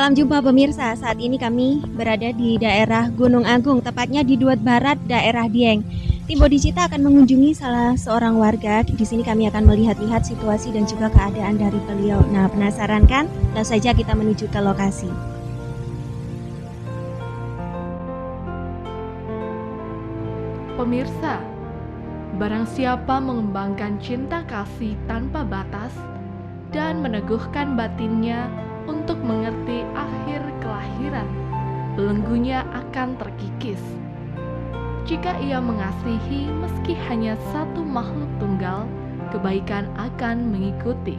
Salam jumpa pemirsa, saat ini kami berada di daerah Gunung Agung, tepatnya di Duat Barat, daerah Dieng. Tim Bodhicitta akan mengunjungi salah seorang warga. Di sini kami akan melihat-lihat situasi dan juga keadaan dari beliau. Nah, penasaran kan? Langsung saja kita menuju ke lokasi. Pemirsa, barang siapa mengembangkan cinta kasih tanpa batas dan meneguhkan batinnya untuk mengerti akhir kelahiran, belenggunya akan terkikis. Jika ia mengasihi meski hanya satu makhluk tunggal, kebaikan akan mengikuti.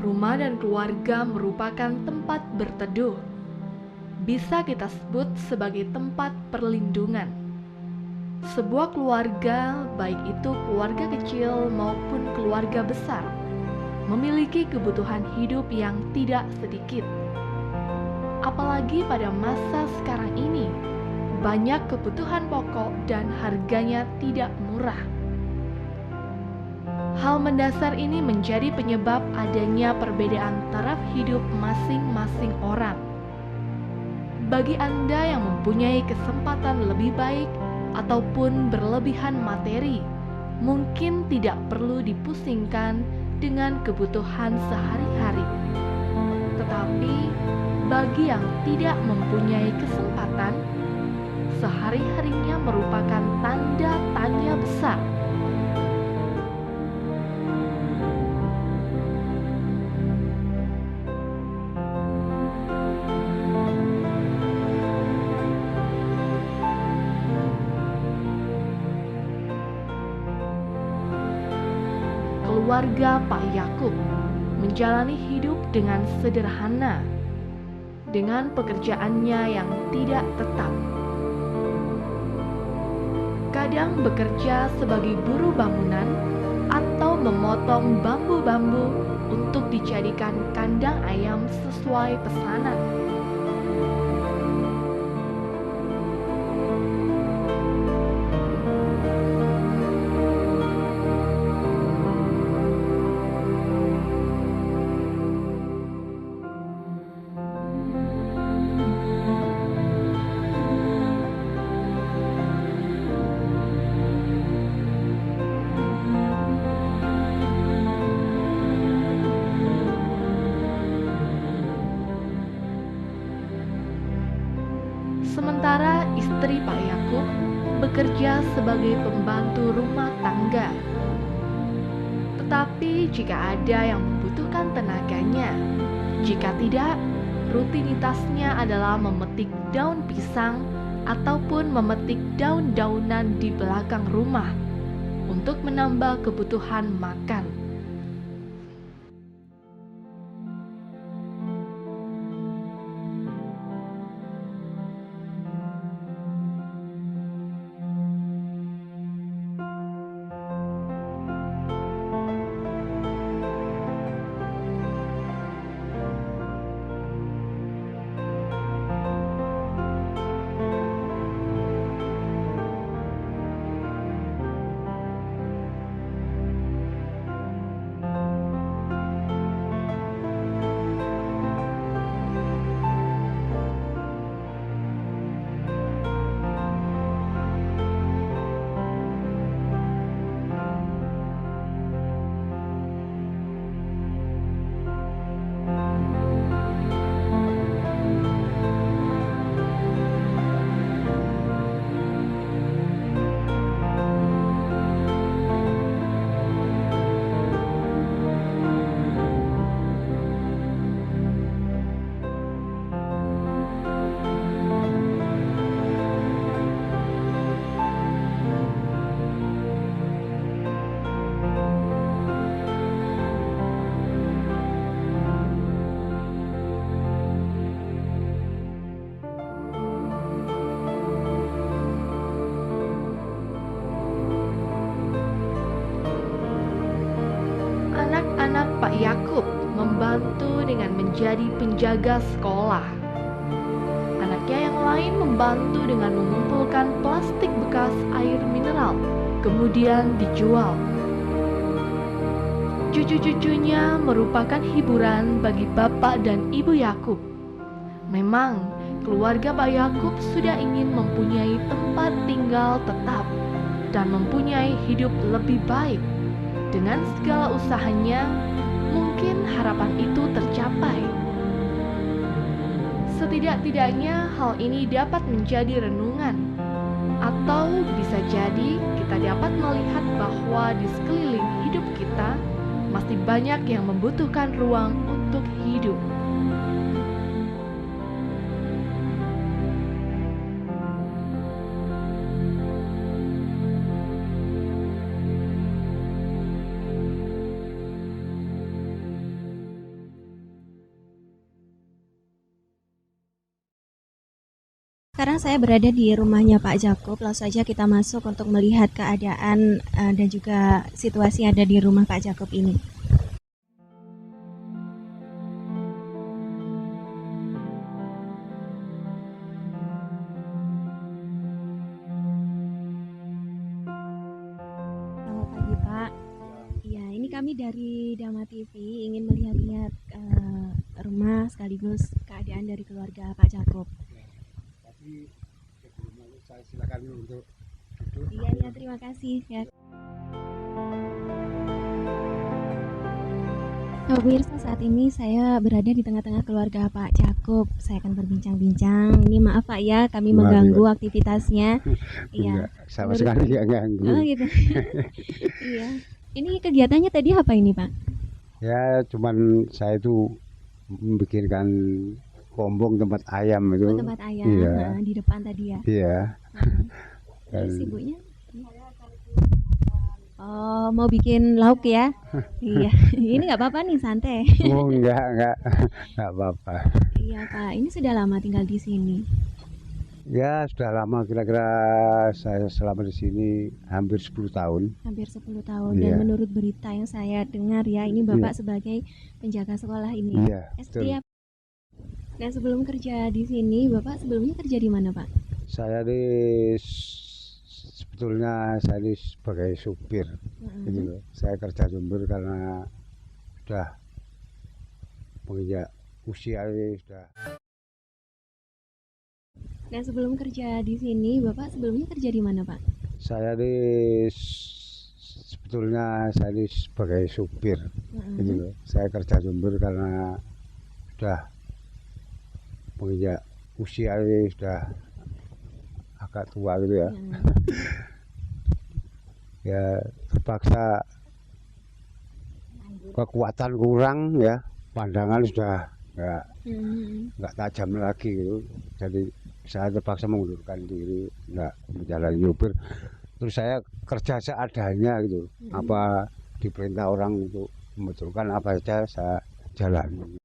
Rumah dan keluarga merupakan tempat berteduh. Bisa kita sebut sebagai tempat perlindungan. Sebuah keluarga, baik itu keluarga kecil maupun keluarga besar, memiliki kebutuhan hidup yang tidak sedikit. Apalagi pada masa sekarang ini, banyak kebutuhan pokok dan harganya tidak murah. Hal mendasar ini menjadi penyebab adanya perbedaan taraf hidup masing-masing orang. Bagi Anda yang mempunyai kesempatan lebih baik ataupun berlebihan materi, mungkin tidak perlu dipusingkan dengan kebutuhan sehari-hari. Tetapi bagi yang tidak mempunyai kesempatan, sehari-harinya merupakan tanda tanya besar. Keluarga Pak Yakub menjalani hidup dengan sederhana, dengan pekerjaannya yang tidak tetap. Kadang bekerja sebagai buruh bangunan atau memotong bambu-bambu untuk dijadikan kandang ayam sesuai pesanan. Sementara istri Pak Yakub bekerja sebagai pembantu rumah tangga. Tetapi jika ada yang membutuhkan tenaganya, jika tidak, rutinitasnya adalah memetik daun pisang ataupun memetik daun-daunan di belakang rumah untuk menambah kebutuhan makan. Anak-anak Pak Yakub membantu dengan menjadi penjaga sekolah. Anaknya warga yang lain membantu dengan mengumpulkan plastik bekas air mineral, kemudian dijual. Cucu-cucunya merupakan hiburan bagi Bapak dan Ibu Yakub. Memang, keluarga Pak Yakub sudah ingin mempunyai tempat tinggal tetap dan mempunyai hidup lebih baik. Dengan segala usahanya, mungkin harapan itu tercapai. Setidak-tidaknya hal ini dapat menjadi renungan, atau bisa jadi kita dapat melihat bahwa di sekeliling hidup kita masih banyak yang membutuhkan ruang untuk hidup. Sekarang saya berada di rumahnya Pak Jakub. Langsung saja kita masuk untuk melihat keadaan dan juga situasi yang ada di rumah Pak Jakub ini. Selamat pagi Pak. Ya, ini kami dari Dama TV ingin melihat-lihat rumah sekaligus keadaan dari keluarga Pak Jakub. Sebelumnya saya silakan untuk duduk. Iya, terima kasih ya. Pemirsa, saat ini saya berada di tengah-tengah keluarga Pak Jakub. Saya akan berbincang-bincang. Ini maaf Pak ya, kami mengganggu aktivitasnya. Iya. Sama sekali nggak ganggu. Oh gitu. Iya. Ini kegiatannya tadi apa ini Pak? Ya, cuman saya itu membikinkan kombong tempat ayam itu. Oh, tempat ayam. Iya. Di depan tadi ya. Iya. Terus ibunya? Oh, mau bikin lauk ya? Iya. Ini nggak apa-apa nih, santai. Oh, enggak apa-apa. Iya Pak, ini sudah lama tinggal di sini. Ya, sudah lama, kira-kira saya selama di sini hampir 10 tahun. Hampir 10 tahun. Iya. Dan menurut berita yang saya dengar ya, ini Bapak sebagai penjaga sekolah ini. Iya, SD betul. ya. Dan sebelum kerja di sini, Bapak sebelumnya kerja di mana Pak? Saya sebetulnya saya sebagai supir. Gitu loh. Saya kerja Jember karena sudah menginjak usia ini sudah. Dan sebelum kerja di sini, Bapak sebelumnya kerja di mana Pak? Saya sebetulnya saya sebagai supir. Gitu loh. Saya kerja Jember karena sudah menginjak usia ini sudah agak tua gitu ya. Ya terpaksa kekuatan kurang ya, pandangan sudah nggak tajam lagi gitu. Jadi saya terpaksa mengundurkan diri, nggak menjalani supir. Terus saya kerja seadanya gitu. Apa diperintah orang untuk membetulkan apa saja saya jalani.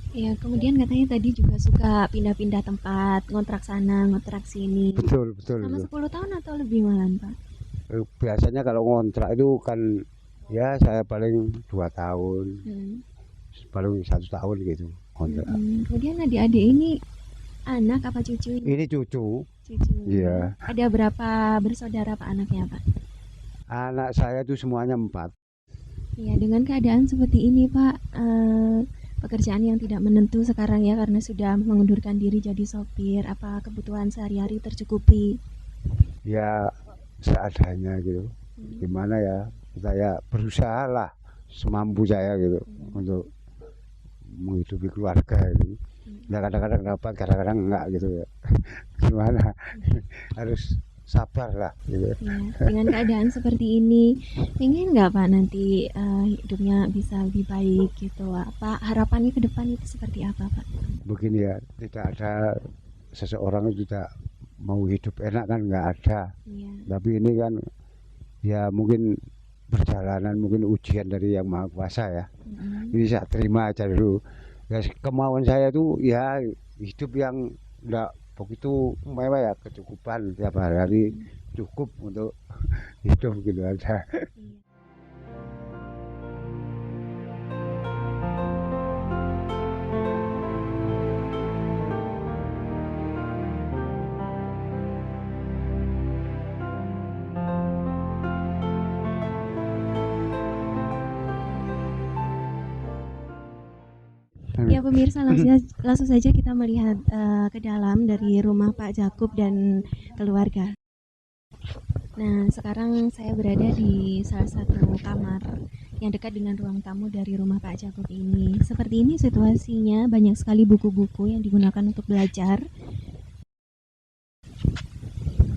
Ya, kemudian katanya tadi juga suka pindah-pindah tempat, ngontrak sana, ngontrak sini. Betul. Selama 10 tahun atau lebih malah Pak? Biasanya kalau ngontrak itu kan ya saya paling 2 tahun, paling 1 tahun gitu ngontrak. Kemudian adik-adik ini anak apa cucu? Ini cucu. Cucu. Iya. Ada berapa bersaudara Pak anaknya Pak? Anak saya itu semuanya 4. Ya, dengan keadaan seperti ini Pak, pekerjaan yang tidak menentu sekarang ya karena sudah mengundurkan diri jadi sopir, apa kebutuhan sehari-hari tercukupi? Ya seadanya gitu. Gimana ya, saya berusaha lah semampu saya gitu untuk menghidupi keluarga gitu. Ya kadang-kadang dapat, kadang-kadang enggak gitu ya. Gimana? Harus sabar lah gitu. Ya, dengan keadaan seperti ini, pengen nggak Pak nanti hidupnya bisa lebih baik gitu? Apa harapannya ke depan itu seperti apa Pak? Begini ya, tidak ada seseorang yang tidak mau hidup enak kan, nggak ada. Ya. Tapi ini kan ya mungkin perjalanan, mungkin ujian dari Yang Maha Kuasa ya. Ini saya terima aja dulu. Ya, kemauan saya itu ya hidup yang enggak begitu mewah ya, kecukupan tiap hari cukup untuk hidup gitu aja. Ya pemirsa, langsung saja kita melihat ke dalam dari rumah Pak Jakub dan keluarga. Nah, sekarang saya berada di salah satu kamar yang dekat dengan ruang tamu dari rumah Pak Jakub ini. Seperti ini situasinya, banyak sekali buku-buku yang digunakan untuk belajar.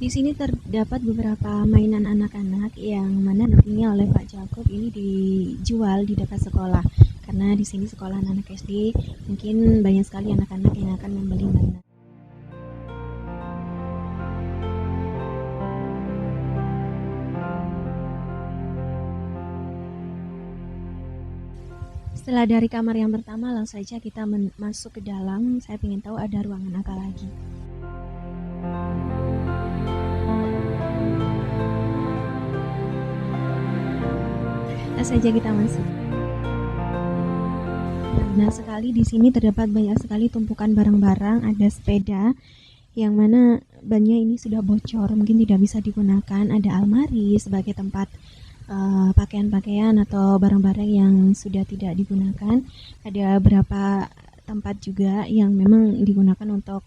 Di sini terdapat beberapa mainan anak-anak yang mana nantinya oleh Pak Jakub ini dijual di dekat sekolah. Karena di sini sekolah anak SD, mungkin banyak sekali anak-anak yang akan membeli mainan. Setelah dari kamar yang pertama, langsung saja kita masuk ke dalam. Saya ingin tahu ada ruangan apa lagi. Langsung saja kita masuk. Benar sekali, di sini terdapat banyak sekali tumpukan barang-barang. Ada sepeda yang mana bannya ini sudah bocor, mungkin tidak bisa digunakan. Ada almari sebagai tempat pakaian-pakaian atau barang-barang yang sudah tidak digunakan. Ada beberapa tempat juga yang memang digunakan untuk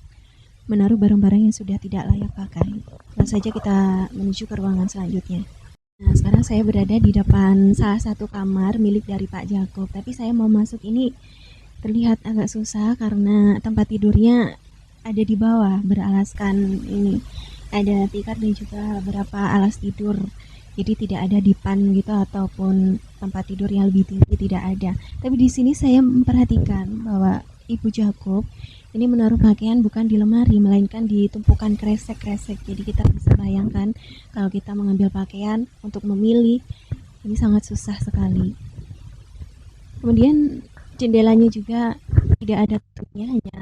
menaruh barang-barang yang sudah tidak layak pakai. Langsung saja kita menuju ke ruangan selanjutnya. Nah, sekarang saya berada di depan salah satu kamar milik dari Pak Jakub. Tapi saya mau masuk ini terlihat agak susah karena tempat tidurnya ada di bawah, beralaskan ini. Ada tikar dan juga beberapa alas tidur. Jadi tidak ada dipan gitu ataupun tempat tidur yang lebih tinggi, tidak ada. Tapi di sini saya memperhatikan bahwa Ibu Jakub ini menaruh pakaian bukan di lemari, melainkan di tumpukan kresek-kresek. Jadi kita bisa bayangkan kalau kita mengambil pakaian untuk memilih, ini sangat susah sekali. Kemudian jendelanya juga tidak ada tutupnya, hanya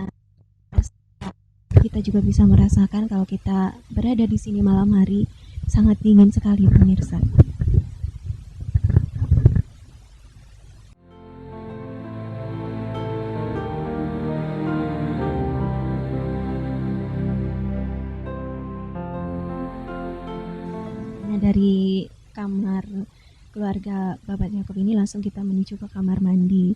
kita juga bisa merasakan kalau kita berada di sini malam hari sangat dingin sekali pemirsa. Nah, dari kamar keluarga Bapak Jakub ini langsung kita menuju ke kamar mandi.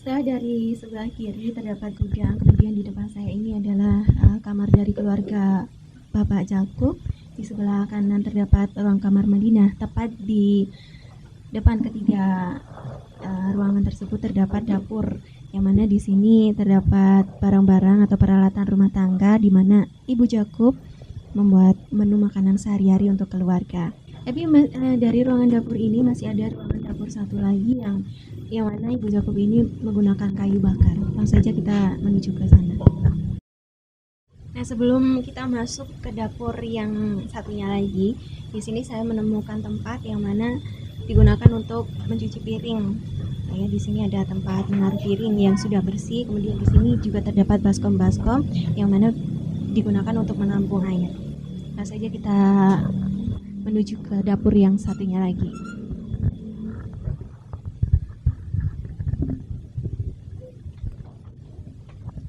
Setelah dari sebelah kiri terdapat gudang, kemudian di depan saya ini adalah kamar dari keluarga Bapak Jakub. Di sebelah kanan terdapat ruang kamar mandi. Nah, tepat di depan ketiga ruangan tersebut terdapat dapur, yang mana di sini terdapat barang-barang atau peralatan rumah tangga di mana Ibu Jakub membuat menu makanan sehari-hari untuk keluarga. Tapi dari ruangan dapur ini masih ada ruangan dapur satu lagi yang mana Ibu Jakub ini menggunakan kayu bakar. Langsung saja kita menuju ke sana. Nah, sebelum kita masuk ke dapur yang satunya lagi, di sini saya menemukan tempat yang mana digunakan untuk mencuci piring. Nah, ya, di sini ada tempat menaruh piring yang sudah bersih. Kemudian di sini juga terdapat baskom-baskom yang mana digunakan untuk menampung air. Nah, saja kita menuju ke dapur yang satunya lagi.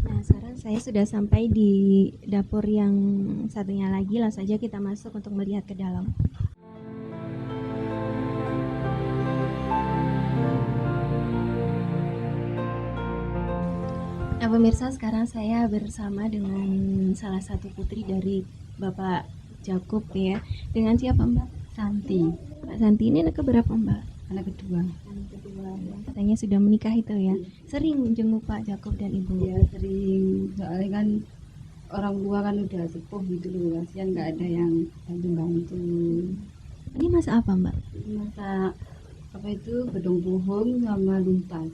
Nah, sekarang saya sudah sampai di dapur yang satunya lagi. Langsung saja kita masuk untuk melihat ke dalam. Nah, pemirsa, sekarang saya bersama dengan salah satu putri dari Bapak Jakub ya. Dengan siapa, Mbak? Santi, Mbak Santi ini anak keberapa, Mbak? anak kedua. Anak kedua. Ya. Katanya sudah menikah itu ya. Sering jenguk Pak Jakub dan Ibu. Ya sering, soalnya kan orang tua kan udah sepuh gitu loh, kasihan nggak ada yang bantu-bantu. Ini masak apa, Mbak? Masak apa itu bedong pohon sama luntas.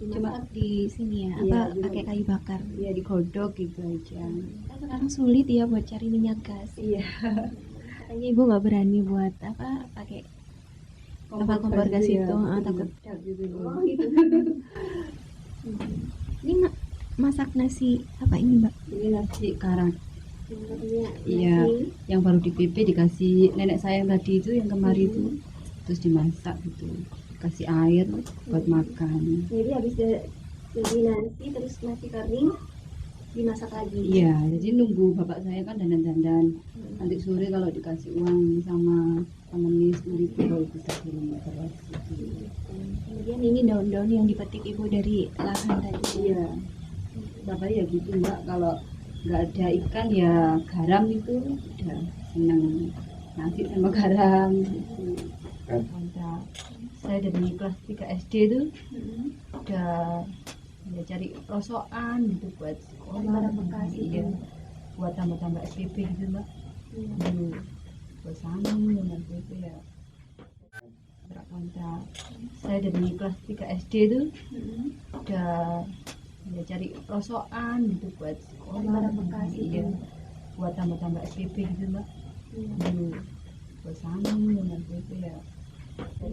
Cuma di sini ya, Iya, apa pakai kayu bakar? Ya digodok gitu aja. Kan sekarang sulit ya buat cari minyak gas. Iya. Katanya Ibu nggak berani buat apa pakai kompor gas ya, itu, takut. gitu. Oh, gitu. Ini masak nasi apa ini, Mbak? Ini nasi karak. Iya. Iya, yang baru dipipih dikasih nenek saya yang tadi itu yang kemari itu, terus dimasak gitu, kasih air buat makan. Jadi habis dari nasi terus nasi kering dimasak lagi. Iya, jadi nunggu bapak saya kan dandan-dandan. Nanti sore kalau dikasih uang sama temennya 10.000 baru bisa kirim beras gitu. Kemudian ini daun-daun yang dipetik ibu dari lahan tadi. Iya, bapak ya gitu mbak, kalau nggak ada ikan ya garam itu udah seneng, nasi sama garam gitu. Mantap. Saya dari kelas 3 SD tuh udah ya cari rosokan gitu buat sekolah, Barang bekas itu. iya, buat tambah-tambah SPP gitu mbak. Dulu buat sambung dengan SPP ya berat mantap. Saya dari kelas 3 SD tuh udah ya cari rosokan gitu buat sekolah, Barang bekas itu. iya, buat tambah-tambah SPP gitu mbak. Dulu buat sambung dengan SPP ya.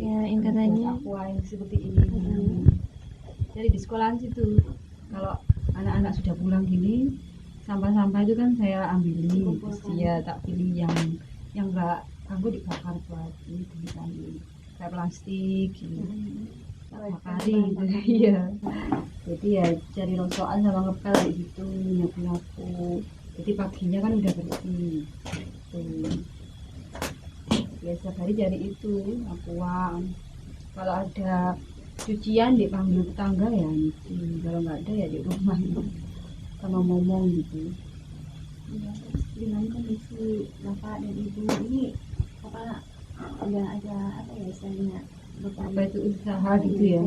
Ya, yang katanya Aqua yang seperti ini. Jadi di sekolahan situ kalau anak-anak sudah pulang gini, sampah-sampah itu kan saya ambil terus ya tak pilih yang enggak ganggu dibakar buat ini kan kayak plastik gitu. Tak bakari gitu. Iya. Jadi ya cari rosokan sama ngepel kayak gitu, nyapu-nyapu. Jadi paginya kan udah bersih. Gitu. Biasa hari cari itu aqua. Kalau ada cucian dipanggil tetangga ya nyuci, kalau nggak ada ya di rumah sama ngomong gitu. ya, terus dengan kondisi bapak dan ibu ini apa ada apa ya istilahnya Apa itu usaha gitu ya?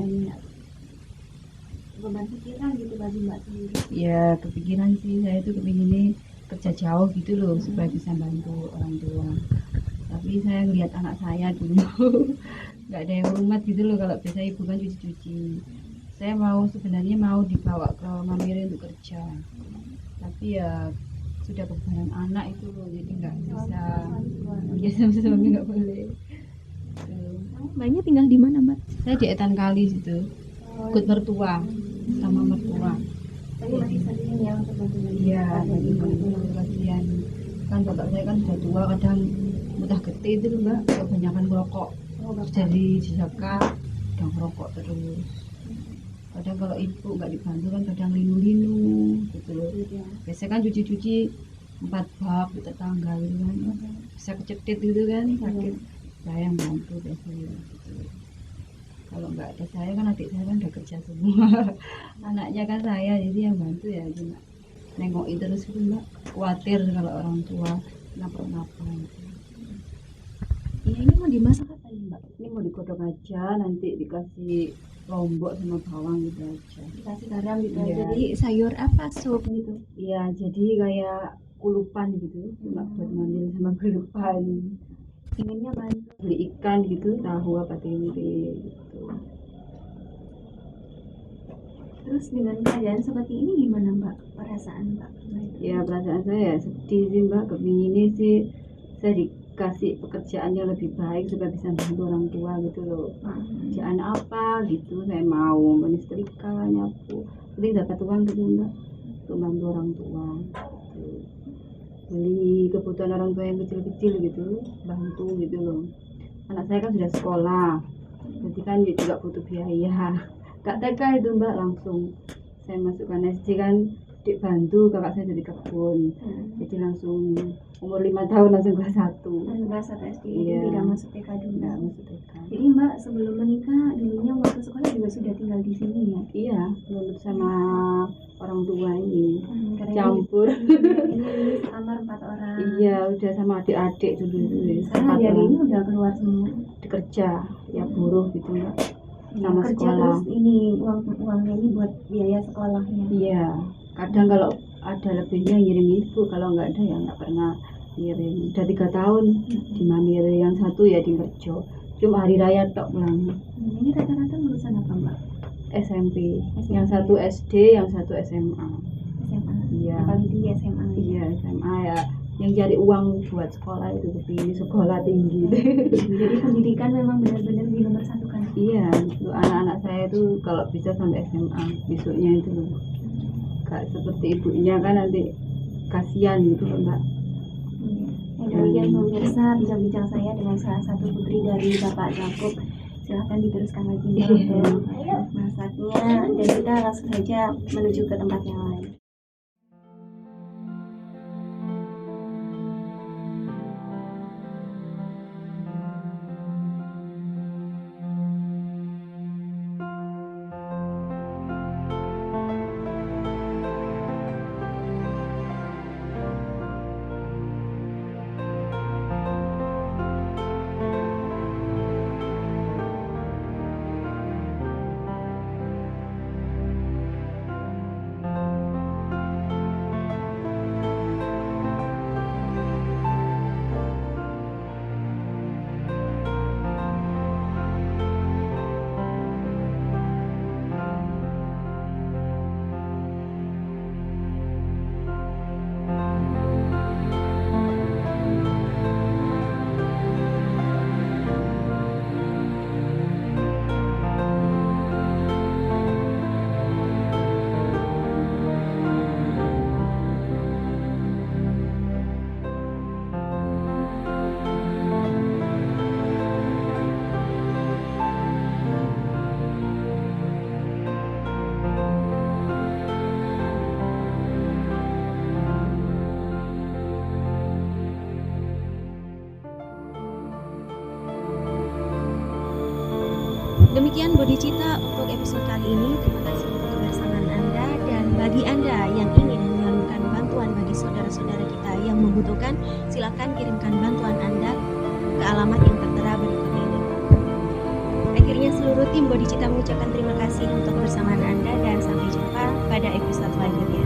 beban pikiran gitu bagi mbak sendiri. Ya kepikiran sih, saya tuh kepinginnya kerja jauh gitu loh supaya bisa bantu orang tua. Tapi saya ngeliat anak saya dulu nggak ada yang rumah gitu loh, kalau biasa ibu kan cuci-cuci. Saya sebenarnya mau dibawa ke Mamire untuk kerja, tapi ya sudah kebebanan anak itu loh, jadi nggak bisa. Ya sama suami nggak boleh. Tuh. Mbaknya tinggal di mana mbak? Saya di Etan Kali situ, ikut mertua sama mertua. Tapi masih sering ya untuk bantuan. Iya, jadi kasihan kan bapak saya kan sudah tua, kadang mudah getih itu loh, mbak, kebanyakan merokok. Jadi jaka kadang merokok terus. Kadang kalau ibu nggak dibantu kan kadang linu-linu gitu loh. Biasanya kan cuci-cuci 4 bak di tetangga gitu kan, bisa kecetit gitu kan, sakit. Saya yang bantu biasanya gitu. Kalau nggak ada saya kan adik saya kan udah kerja semua. Anaknya kan saya, jadi yang bantu ya cuma nengokin terus gitu mbak. Khawatir kalau orang tua napa-napa gitu. Iya, ini mau dimasak apa nih mbak? Ini mau digodok aja, nanti dikasih lombok sama bawang gitu aja. Dikasih garam gitu. Iya. Jadi sayur apa sup gitu? Iya, jadi kayak kulupan gitu, cuma buat ngambil sama kulupan. Inginnya bantu. Beli ikan gitu, tahu apa tempe gitu. Terus dengan keadaan seperti ini gimana mbak perasaan mbak? Ya perasaan saya ya sedih sih mbak, kepinginnya sih saya dikasih pekerjaan yang lebih baik supaya bisa bantu orang tua gitu loh. Kerjaan apa gitu, saya mau menyetrika, nyapu, penting dapat uang gitu mbak, untuk bantu orang tua gitu. Beli kebutuhan orang tua yang kecil-kecil gitu, bantu gitu loh. Anak saya kan sudah sekolah, jadi kan juga butuh biaya. Gak tega itu mbak, langsung saya masukkan SD kan dibantu kakak saya jadi kebun, jadi langsung umur 5 tahun langsung kelas 1. Kelas 1 SD Iya. tidak masuk TK dulu. Nggak masuk TK. Jadi mbak sebelum menikah dulunya waktu sekolah juga sudah tinggal di sini ya? Iya, belum sama orang tua ini Karena campur. ini kamar 4 orang. Iya, udah sama adik-adik dulu itu. Sekarang adik ini udah keluar semua. Dikerja, ya buruh gitu mbak, sama Kerja sekolah. terus ini uangnya ini buat biaya sekolahnya. Iya, kadang kalau ada lebihnya ngirim ibu, kalau nggak ada ya nggak pernah ngirim. Udah 3 tahun di Mamire, yang satu ya di Merjo, cuma hari raya tok pulangnya. Ini rata-rata lulusan apa mbak? SMP, SMP. yang satu SD, yang satu SMA. SMA. Iya. Yang paling tinggi SMA. Iya, SMA ya, yang cari uang buat sekolah itu, kepingin sekolah tinggi. Jadi pendidikan memang benar-benar di nomor 1 kan? Iya, untuk anak-anak saya tuh kalau bisa sampai SMA besoknya itu loh. Gak seperti ibunya kan nanti kasihan gitu loh mbak. Ya, demikian pemirsa bincang-bincang saya dengan salah satu putri dari Bapak Jakub. Silahkan diteruskan lagi Mbak, untuk masaknya dan kita langsung saja menuju ke tempat yang lain. Demikian Bodhicitta untuk episode kali ini. Terima kasih untuk kebersamaan Anda, dan bagi Anda yang ingin menyalurkan bantuan bagi saudara-saudara kita yang membutuhkan, silakan kirimkan bantuan Anda ke alamat yang tertera berikut ini. Akhirnya seluruh tim Bodhicitta mengucapkan terima kasih untuk kebersamaan Anda, dan sampai jumpa pada episode selanjutnya.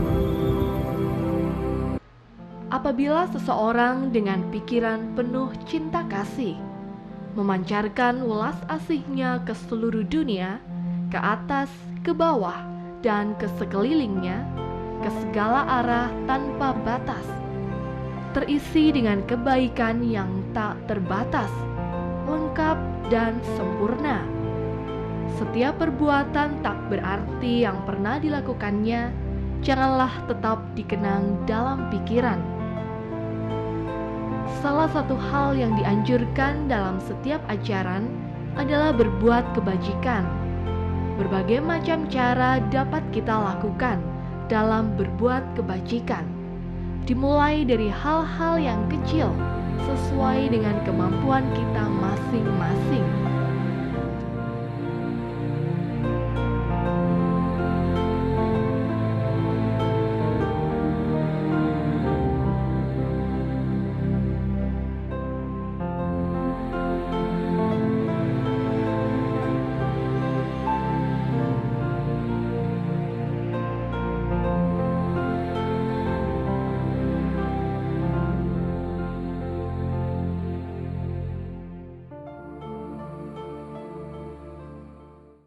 Apabila seseorang dengan pikiran penuh cinta kasih memancarkan welas asihnya ke seluruh dunia, ke atas, ke bawah, dan ke sekelilingnya, ke segala arah tanpa batas, terisi dengan kebaikan yang tak terbatas, lengkap dan sempurna. Setiap perbuatan tak berarti yang pernah dilakukannya, janganlah tetap dikenang dalam pikiran. Salah satu hal yang dianjurkan dalam setiap ajaran adalah berbuat kebajikan. Berbagai macam cara dapat kita lakukan dalam berbuat kebajikan, dimulai dari hal-hal yang kecil sesuai dengan kemampuan kita masing-masing.